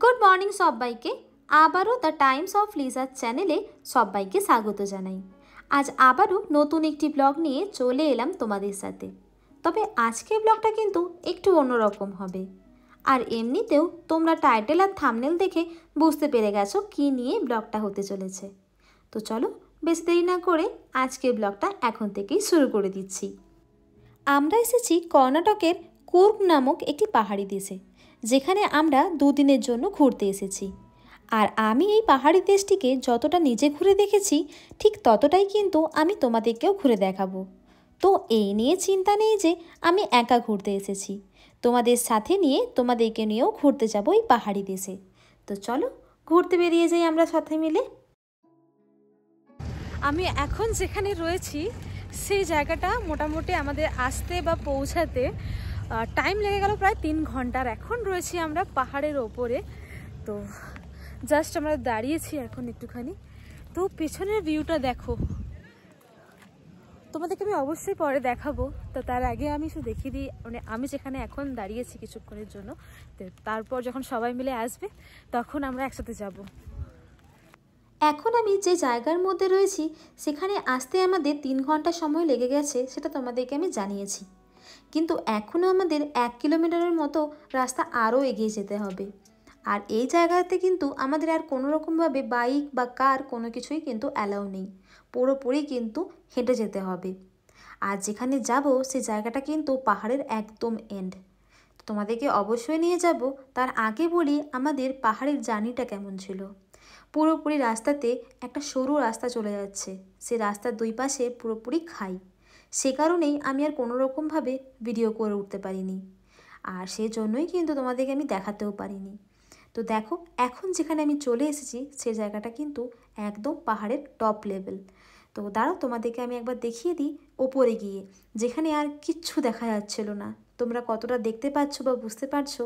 Good morning সবাইকে। আবারও the Times of লিজার চ্যানেলে সবাইকে স্বাগত জানাই। আজ আবারও নতুন একটি ব্লগ নিয়ে চলে এলাম তোমাদের সাথে। তবে আজকের ব্লগটা কিন্তু একটু অন্যরকম হবে। আর এমনিতেও তোমরা টাইটেল আর থাম্বনেল দেখে বুঝতে পেরে গেছো কী নিয়ে ব্লগটা হতে চলেছে। তো চলো বেশি দেরি না করে আজকের ব্লগটা এখন থেকেই শুরু করে দিচ্ছি। আমরা এসেছি কর্ণাটকের কুর্গ নামক একটি পাহাড়ি দেশে, যেখানে আমরা দুদিনের জন্য ঘুরতে এসেছি। আর আমি এই পাহাড়ি দেশটিকে যতটা নিজে ঘুরে দেখেছি ঠিক ততটাই কিন্তু আমি তোমাদেরকেও ঘুরে দেখাবো। তো এই নিয়ে চিন্তা নেই যে আমি একা ঘুরতে এসেছি, তোমাদের সাথে নিয়ে তোমাদেরকে নিয়েও ঘুরতে যাব এই পাহাড়ি দেশে। তো চলো ঘুরতে বেরিয়ে যাই আমরা সাথে মিলে। আমি এখন যেখানে রয়েছি সেই জায়গাটা মোটামুটি আমাদের আসতে বা পৌঁছাতে টাইম লেগে গেল প্রায় 3 ঘন্টার। এখন রয়েছি আমরা পাহাড়ের ওপরে। তো জাস্ট আমরা দাঁড়িয়েছি এখন একটুখানি। তো পেছনের ভিউটা দেখো, তোমাদেরকে আমি অবশ্যই পরে দেখাবো। তো তার আগে আমি শুধু দেখিয়ে দিই, মানে আমি যেখানে এখন দাঁড়িয়েছি কিছুক্ষণের জন্য, তারপর যখন সবাই মিলে আসবে তখন আমরা একসাথে যাব। এখন আমি যে জায়গার মধ্যে রয়েছি সেখানে আসতে আমাদের 3 ঘন্টা সময় লেগে গেছে, সেটা তোমাদেরকে আমি জানিয়েছি। কিন্তু এখনও আমাদের 1 কিলোমিটারের মতো রাস্তা আরও এগিয়ে যেতে হবে। আর এই জায়গাতে কিন্তু আমাদের আর কোনো রকমভাবে বাইক বা কার কোনো কিছুই কিন্তু অ্যালাউ নেই, পুরোপুরি কিন্তু হেঁটে যেতে হবে। আর যেখানে যাব সেই জায়গাটা কিন্তু পাহাড়ের একদম এন্ড। তোমাদেরকে অবশ্যই নিয়ে যাব। তার আগে বলি আমাদের পাহাড়ের জার্নিটা কেমন ছিল। পুরোপুরি রাস্তাতে একটা সরু রাস্তা চলে যাচ্ছে, সে রাস্তার দুই পাশে পুরোপুরি খাই। সে কারণেই আমি আর কোনো রকমভাবে ভিডিও করে উঠতে পারিনি, আর সেজন্যই কিন্তু তোমাদেরকে আমি দেখাতেও পারিনি। তো দেখো এখন যেখানে আমি চলে এসেছি সে জায়গাটা কিন্তু একদম পাহাড়ের টপ লেভেল। তো দাঁড়াও তোমাদেরকে আমি একবার দেখিয়ে দিই ওপরে গিয়ে, যেখানে আর কিচ্ছু দেখা যাচ্ছিল না। তোমরা কতটা দেখতে পাচ্ছ বা বুঝতে পারছো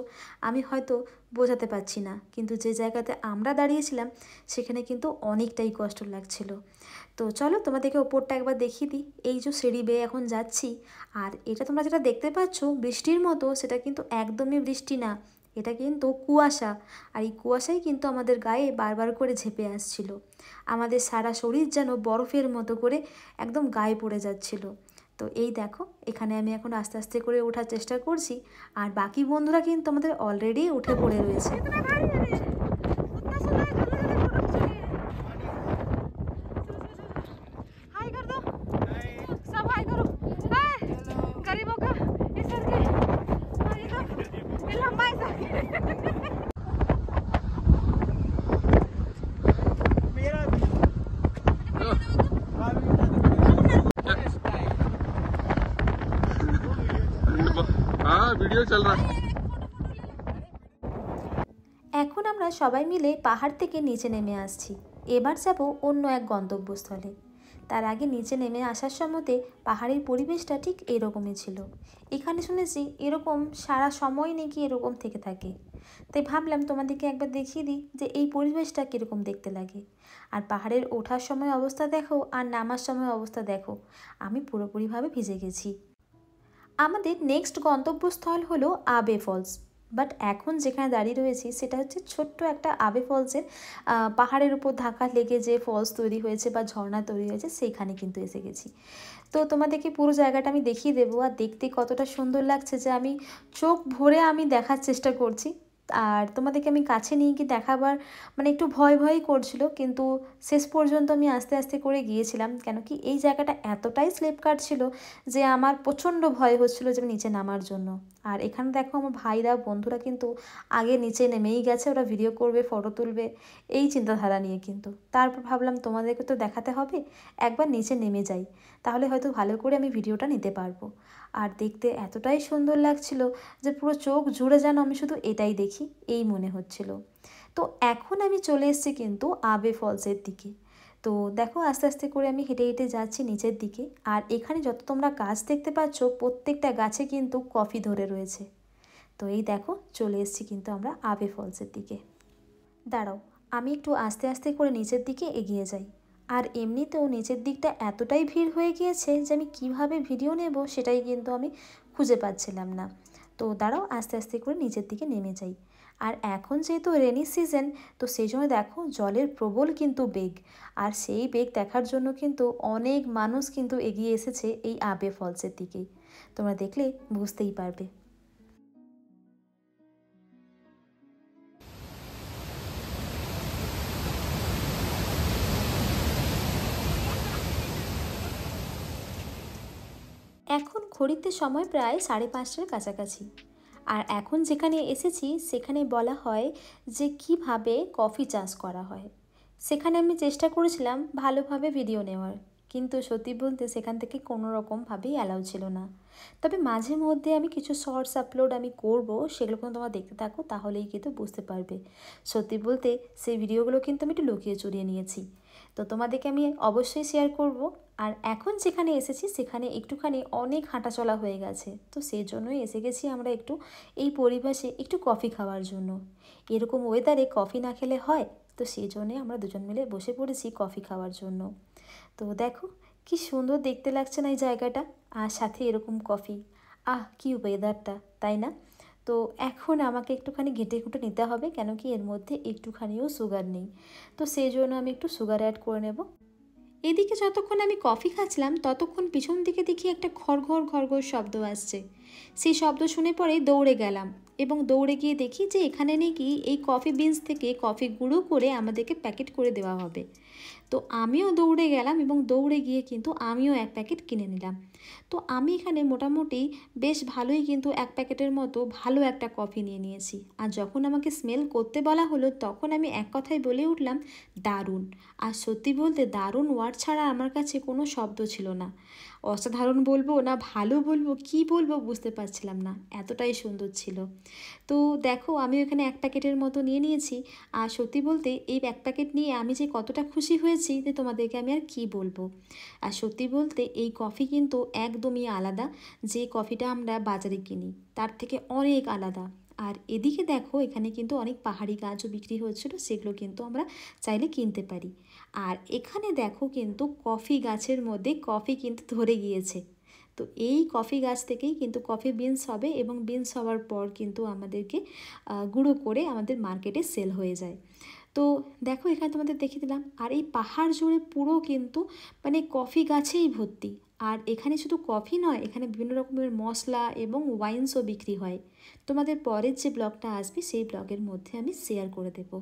আমি হয়তো বোঝাতে পারছি না, কিন্তু যে জায়গাতে আমরা দাঁড়িয়েছিলাম সেখানে কিন্তু অনেকটাই কষ্ট লাগছিল। তো চলো তোমাদেরকে ওপরটা একবার দেখিয়ে দিই। এই যে সিঁড়ি বেয়ে এখন যাচ্ছি, আর এটা তোমরা যেটা দেখতে পাচ্ছ বৃষ্টির মতো, সেটা কিন্তু একদমই বৃষ্টি না, এটা কিন্তু কুয়াশা। আর এই কুয়াশাই কিন্তু আমাদের গায়ে বারবার করে ঝেঁপে আসছিল। আমাদের সারা শরীর যেন বরফের মতো করে একদম গায়ে পড়ে যাচ্ছিল। তো এই দেখো এখানে আমি এখন আস্তে আস্তে করে ওঠার চেষ্টা করছি, আর বাকি বন্ধুরা কিন্তু আমাদের অলরেডি উঠে পড়ে রয়েছে। वीडियो चल रहा है। এখন আমরা সবাই মিলে পাহাড় থেকে নিচে নেমে আসছি। এবার যাব অন্য এক গন্তব্যস্থলে। তার আগে নিচে নেমে আসার সময়তে পাহাড়ের পরিবেশটা ঠিক এরকমই ছিল। এখানে শুনেছি এরকম সারা সময় নাকি এরকম থেকে থাকে, তাই ভাবলাম তোমাদেরকে একবার দেখিয়ে দিই যে এই পরিবেশটা কীরকম দেখতে লাগে। আর পাহাড়ের ওঠার সময় অবস্থা দেখো আর নামার সময় অবস্থা দেখো, আমি পুরোপুরিভাবে ভিজে গেছি। আমাদের নেক্সট গন্তব্যস্থল হলো আবে ফলস। বাট এখন যেখানে দাঁড়িয়ে রয়েছি সেটা হচ্ছে ছোট্ট একটা আবে ফলসের পাহাড়ের উপর ধাক্কা লেগে যে ফলস তৈরি হয়েছে বা ঝর্ণা তৈরি হয়েছে সেইখানে কিন্তু এসে গেছি। তো তোমাদেরকে পুরো জায়গাটা আমি দেখিয়ে দেবো, আর দেখতে কতটা সুন্দর লাগছে যে আমি চোখ ভরে আমি দেখার চেষ্টা করছি। আর তোমাদেরকে আমি কাছে নিয়ে গিয়ে দেখাবার মানে একটু ভয় ভয়ই করছিল, কিন্তু শেষ পর্যন্ত আমি আস্তে আস্তে করে গিয়েছিলাম। কেন কি এই জায়গাটা এতটাই স্লিপ কাটছিল যে আমার প্রচণ্ড ভয় হচ্ছিলো যে নিচে নামার জন্য। আর এখানে দেখো আমার ভাইরা বন্ধুরা কিন্তু আগে নিচে নেমেই গেছে, ওরা ভিডিও করবে ফটো তুলবে এই চিন্তাধারা নিয়ে। কিন্তু তারপর ভাবলাম তোমাদেরকে তো দেখাতে হবে, একবার নিচে নেমে যাই, তাহলে হয়তো ভালো করে আমি ভিডিওটা নিতে পারবো। আর দেখতে এতটাই সুন্দর লাগছিল যে পুরো চোখ জুড়ে যেন আমি শুধু এটাই দেখি এই মনে হচ্ছিল। তো এখন আমি চলে এসেছি কিন্তু আবে ফলসের দিকে। তো দেখো আস্তে আস্তে করে আমি হেঁটে হেঁটে যাচ্ছি নিচের দিকে। আর এখানে যত তোমরা গাছ দেখতে পাচ্ছ প্রত্যেকটা গাছে কিন্তু কফি ধরে রয়েছে। তো এই দেখো চলে এসেছি কিন্তু আমরা আবে ফলসের দিকে। দাঁড়াও আমি একটু আস্তে আস্তে করে নিচের দিকে এগিয়ে যাই। আর এমনিতেও নিচের দিকটা এতটাই ভিড় হয়ে গিয়েছে যে আমি কীভাবে ভিডিও নেব সেটাই কিন্তু আমি খুঁজে পাচ্ছিলাম না। তো দাঁড়াও আস্তে আস্তে করে নিচের দিকে নেমে যাই। আর এখন যেহেতু রেনি সিজন, তো সেই জন্য দেখো জলের প্রবল কিন্তু বেগ, আর সেই বেগ দেখার জন্য কিন্তু অনেক মানুষ কিন্তু এগিয়ে এসেছে এই আবে ফলসের দিকেই। তোমরা দেখলে বুঝতেই পারবে। এখন ঘড়িতে সময় প্রায় 5:30টার কাছাকাছি। আর এখন যেখানে এসেছি সেখানে বলা হয় যে কিভাবে কফি চাষ করা হয়। সেখানে আমি চেষ্টা করেছিলাম ভালোভাবে ভিডিও নেওয়ার, কিন্তু সত্যি বলতে সেখান থেকে কোনো রকমভাবেই অ্যালাউ ছিল না। তবে মাঝে মধ্যে আমি কিছু শর্টস আপলোড আমি করব, সেগুলো কিন্তু তোমরা দেখতে থাকো, তাহলেই কিন্তু বুঝতে পারবে। সত্যি বলতে সেই ভিডিওগুলো কিন্তু আমি একটু লুকিয়ে চুরিয়ে নিয়েছি, তো তোমাদেরকে আমি অবশ্যই শেয়ার করব। আর এখন যেখানে এসেছি সেখানে একটুখানি অনেক হাঁটাচলা হয়ে গেছে, তো সেই জন্যই এসে গেছি আমরা একটু এই পরিবেশে একটু কফি খাওয়ার জন্য। এরকম ওয়েদারে কফি না খেলে হয়, তো সেই জন্যে আমরা দুজন মিলে বসে পড়েছি কফি খাওয়ার জন্য। তো দেখো কি সুন্দর দেখতে লাগছে না এই জায়গাটা, আর সাথে এরকম কফি, কি ওয়েদারটা, তাই না? তো এখন আমাকে একটুখানি ঘেঁটে ঘুঁটে নিতে হবে, কেন কি এর মধ্যে একটুখানিও সুগার নেই, তো সেই জন্য আমি একটু সুগার অ্যাড করে নেব। এদিকে যতক্ষণ আমি কফি খাচ্ছিলাম ততক্ষণ পিছন দিকে দেখি একটা ঘর ঘর শব্দ আসছে। সেই শব্দ শুনে পরে দৌড়ে গেলাম এবং দৌড়ে গিয়ে দেখি যে এখানে নাকি এই কফি বিনস থেকে কফি গুঁড়ো করে আমাদেরকে প্যাকেট করে দেওয়া হবে। তো আমিও দৌড়ে গেলাম এবং দৌড়ে গিয়ে কিন্তু আমিও এক প্যাকেট কিনে নিলাম। তো আমি এখানে মোটামুটি বেশ ভালোই কিন্তু এক প্যাকেটের মতো ভালো একটা কফি নিয়ে নিয়েছি। আর যখন আমাকে স্মেল করতে বলা হলো তখন আমি এক কথায় বলে উঠলাম দারুণ। আর সত্যি বলতে দারুণ ওয়ার্ড ছাড়া আমার কাছে কোনো শব্দ ছিল না। অসাধারণ বলবো না ভালো বলবো কি বলবো বুঝতে পারছিলাম না, এতটাই সুন্দর ছিল। তো দেখো আমি ওখানে এক প্যাকেটের মতো নিয়ে নিয়েছি। আর সত্যি বলতে এই এক প্যাকেট নিয়ে আমি যে কতটা খুশি হয়েছি যে তোমাদেরকে আমি আর কি বলবো। আর সত্যি বলতে এই কফি কিন্তু একদমই আলাদা, যে কফিটা আমরা বাজারে কিনি তার থেকে অনেক আলাদা। আর এদিকে দেখো এখানে কিন্তু অনেক পাহাড়ি গাছও বিক্রি হচ্ছিলো, সেগুলো কিন্তু আমরা চাইলে কিনতে পারি। আর এখানে দেখো কিন্তু কফি গাছের মধ্যে কফি কিন্তু ধরে গিয়েছে। তো এই কফি গাছ থেকেই কিন্তু কফি বিনস হবে এবং বিনস হওয়ার পর কিন্তু আমাদেরকে গুঁড়ো করে আমাদের মার্কেটে সেল হয়ে যায়। তো দেখো এখানে তোমাদের দেখিয়ে দিলাম। আর এই পাহাড় জুড়ে পুরো কিন্তু মানে কফি গাছেই ভর্তি। আর এখানে শুধু কফি নয়, এখানে বিভিন্ন রকমের মশলা এবং ওয়াইনসও বিক্রি হয়। তোমাদের পরের যে ব্লগটা আসবে সেই ব্লগের মধ্যে আমি শেয়ার করে দেবো।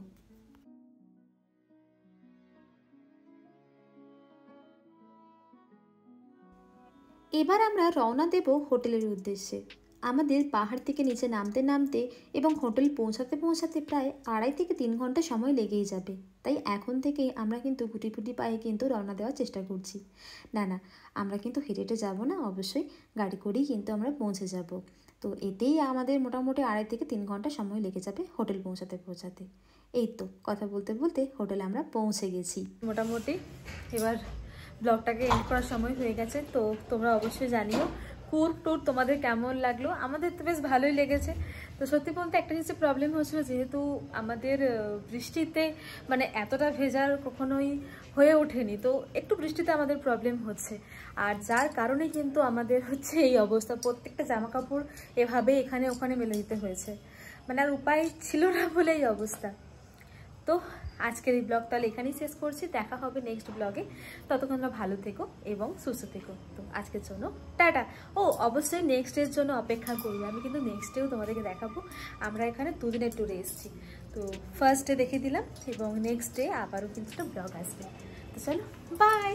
এবার আমরা রওনা দেব হোটেলের উদ্দেশ্যে। আমাদের পাহাড় থেকে নিচে নামতে নামতে এবং হোটেল পৌঁছাতে পৌঁছাতে প্রায় 2.5 থেকে 3 ঘন্টা সময় লেগেই যাবে। তাই এখন থেকেই আমরা কিন্তু গুটি গুটি পায়ে কিন্তু রওনা দেওয়ার চেষ্টা করছি। না আমরা কিন্তু হেঁটে হেঁটে যাবো না, অবশ্যই গাড়ি করেই কিন্তু আমরা পৌঁছে যাব। তো এতেই আমাদের মোটামুটি 2.5 থেকে 3 ঘন্টা সময় লেগে যাবে হোটেল পৌঁছাতে। এই তো কথা বলতে বলতে হোটেলে আমরা পৌঁছে গেছি মোটামুটি। এবার ব্লগটাকে এন্ড করার সময় হয়ে গেছে, তো তোমরা অবশ্যই জানিও কুর্গ ট্যুর তোমাদের কেমন লাগলো। আমাদের তো বেশ ভালোই লেগেছে। তো সত্যি বলতে একটা কিছু প্রবলেম হচ্ছিলো, যেহেতু আমাদের বৃষ্টিতে মানে এতটা ভেজার কখনোই হয়ে ওঠেনি, তো একটু বৃষ্টিতে আমাদের প্রবলেম হচ্ছে। আর যার কারণে কিন্তু আমাদের হচ্ছে এই অবস্থা, প্রত্যেকটা জামা কাপড় এভাবে এখানে ওখানে মেলে দিতে হয়েছে, মানে আর উপায় ছিল না বলে এই অবস্থা। তো আজকের এই ব্লগ তাহলে এখানেই শেষ করছি, দেখা হবে নেক্সট ব্লগে। ততক্ষণ ভালো থেকো এবং সুস্থ থেকো। তো আজকের জন্য টাটা। অবশ্যই নেক্সট ডের জন্য অপেক্ষা করবে, আমি কিন্তু নেক্সট ডেও তোমাদেরকে দেখাবো। আমরা এখানে 2 দিনের ট্যুরে এসেছি, তো ফার্স্ট ডে দেখিয়ে দিলাম এবং নেক্সট ডে আবারও কিন্তু একটা ব্লগ আসবে। তো চলো বাই।